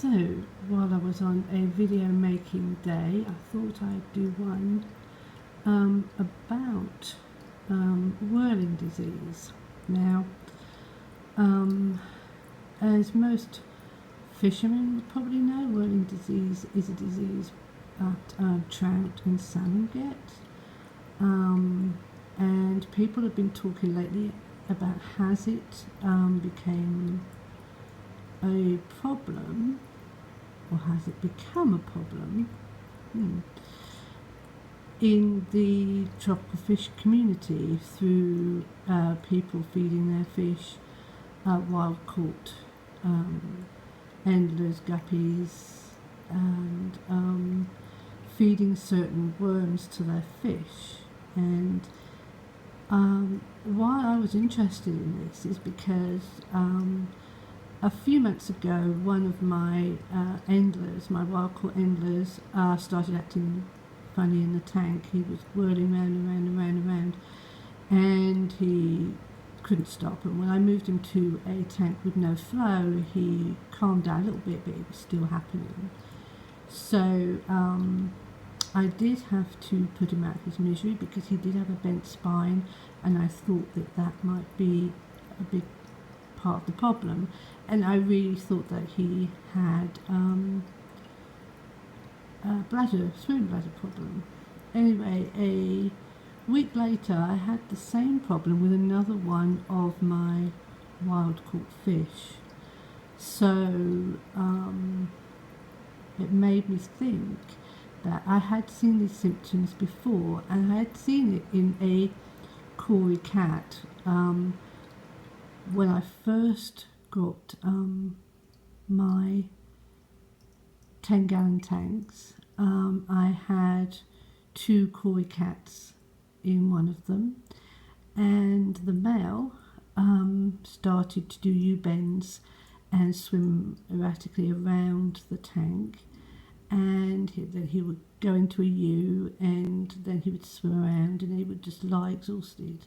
So, while I was on a video making day, I thought I'd do one about whirling disease. Now, as most fishermen would probably know, whirling disease is a disease that trout and salmon get. And people have been talking lately about has it became a problem, or has it become a problem in the tropical fish community through people feeding their fish wild caught endlers, guppies, and feeding certain worms to their fish. And why I was interested in this is because a few months ago, one of my endlers, my wild caught endlers, started acting funny in the tank. He was whirling round and round and round and round, and he couldn't stop. And when I moved him to a tank with no flow, he calmed down a little bit, but it was still happening. So I did have to put him out of his misery because he did have a bent spine, and I thought that that might be a big part of the problem. And I really thought that he had a swimming bladder problem. Anyway, a week later I had the same problem with another one of my wild caught fish. So it made me think that I had seen these symptoms before, and I had seen it in a Cory cat when I first got my 10-gallon tanks. I had 2 Cory cats in one of them, and the male started to do U-bends and swim erratically around the tank, and then he would go into a U, and then he would swim around, and he would just lie exhausted.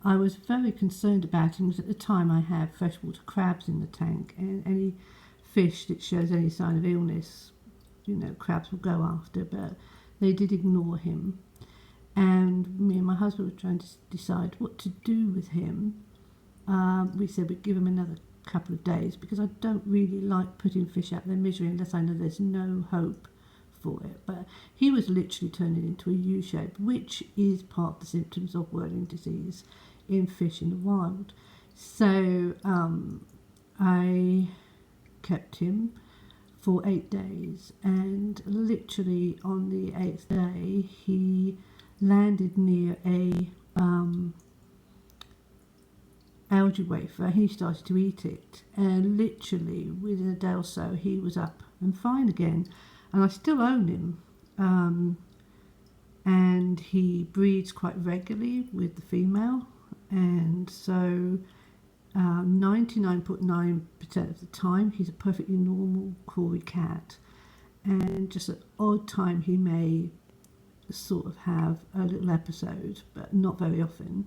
I was very concerned about him because at the time I had freshwater crabs in the tank, and any fish that shows any sign of illness, crabs will go after, but they did ignore him. And me and my husband were trying to decide what to do with him. We said we'd give him another couple of days because I don't really like putting fish out of their misery unless I know there's no hope for it. But he was literally turning into a U shape, which is part of the symptoms of whirling disease in fish in the wild. So I kept him for 8 days, and literally on the 8th day he landed near a algae wafer. He started to eat it, and literally within a day or so he was up and fine again. And I still own him, and he breeds quite regularly with the female, and so 99.9% of the time he's a perfectly normal Cory cat, and just at odd time he may sort of have a little episode, but not very often.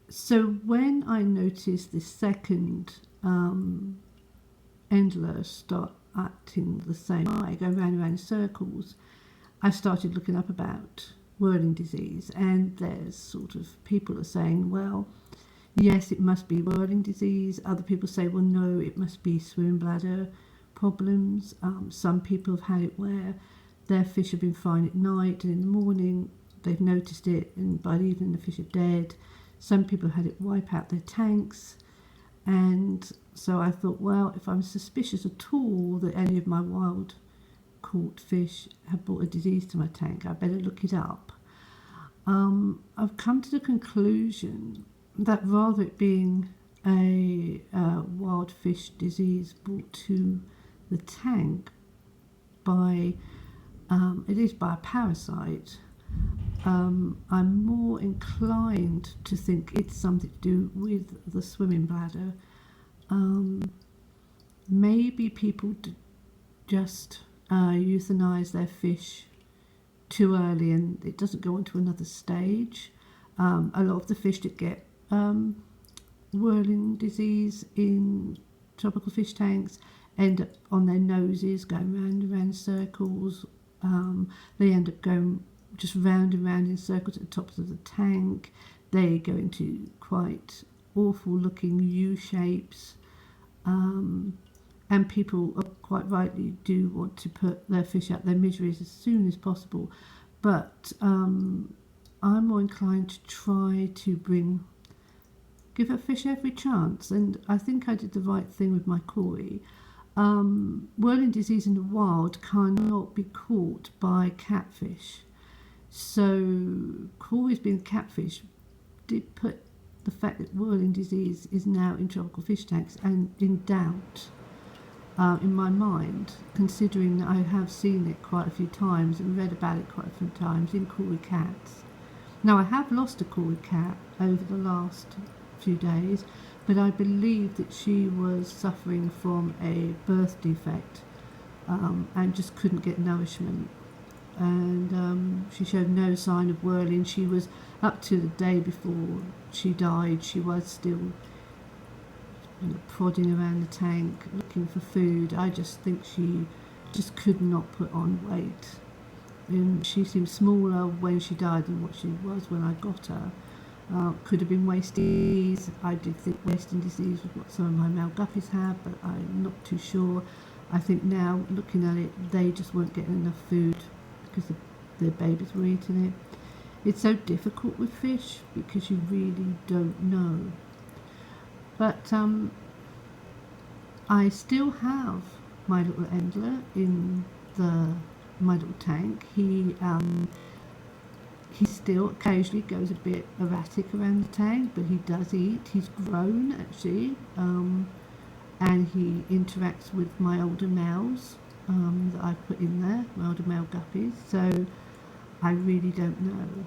So when I noticed this second endler start acting the same way, going round and round in circles, I started looking up about whirling disease, and there's sort of people are saying, well, yes, it must be whirling disease. Other people say, well, no, it must be swimming bladder problems. Some people have had it where their fish have been fine at night, and in the morning they've noticed it, and by the evening the fish are dead. Some people have had it wipe out their tanks. And so I thought, well, if I'm suspicious at all that any of my wild caught fish have brought a disease to my tank, I better look it up. I've come to the conclusion that rather it being a wild fish disease brought to the tank by a parasite, I'm more inclined to think it's something to do with the swimming bladder. Maybe people just euthanize their fish too early and it doesn't go on to another stage. A lot of the fish that get whirling disease in tropical fish tanks end up on their noses, going round and round circles. They end up going just round and round in circles at the tops of the tank. They go into quite awful looking U shapes. And people quite rightly do want to put their fish out their miseries as soon as possible. But I'm more inclined to try to give a fish every chance. And I think I did the right thing with my koi. Whirling disease in the wild cannot be caught by catfish. So koi's being catfish did put the fact that whirling disease is now in tropical fish tanks and in doubt in my mind, considering that I have seen it quite a few times and read about it quite a few times in koi cats. Now, I have lost a koi cat over the last few days, but I believe that she was suffering from a birth defect and just couldn't get nourishment. And she showed no sign of whirling. She was, up to the day before she died, she was still prodding around the tank looking for food. I just think she just could not put on weight. And she seemed smaller when she died than what she was when I got her. Could have been wasting disease. I did think wasting disease was what some of my male guppies have, but I'm not too sure. I think now, looking at it, they just weren't getting enough food because their babies were eating it. It's so difficult with fish because you really don't know. But I still have my little Endler in my little tank. He still occasionally goes a bit erratic around the tank, but he does eat. He's grown actually, and he interacts with my older males that I put in there, my older male guppies. So I really don't know.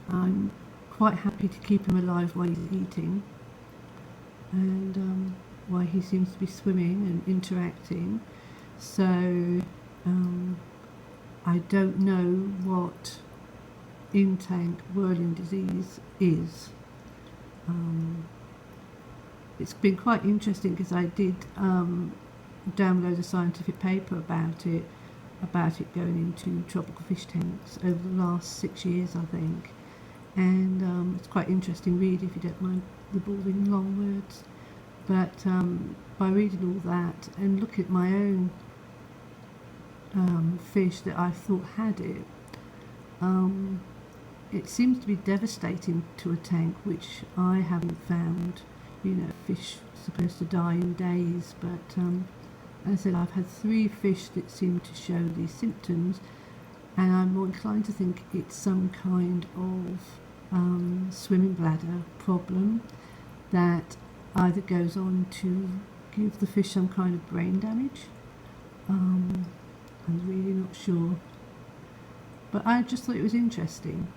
I'm quite happy to keep him alive while he's eating, and while he seems to be swimming and interacting. So I don't know what in-tank whirling disease is. It's been quite interesting because I did download a scientific paper about it going into tropical fish tanks over the last 6 years, I think. And it's quite interesting read if you don't mind the boring long words. But by reading all that and looking at my own fish that I thought had it, it seems to be devastating to a tank, which I haven't found. Fish supposed to die in days, but as I said, I've had 3 fish that seem to show these symptoms, and I'm more inclined to think it's some kind of swimming bladder problem that either goes on to give the fish some kind of brain damage. I'm really not sure, but I just thought it was interesting.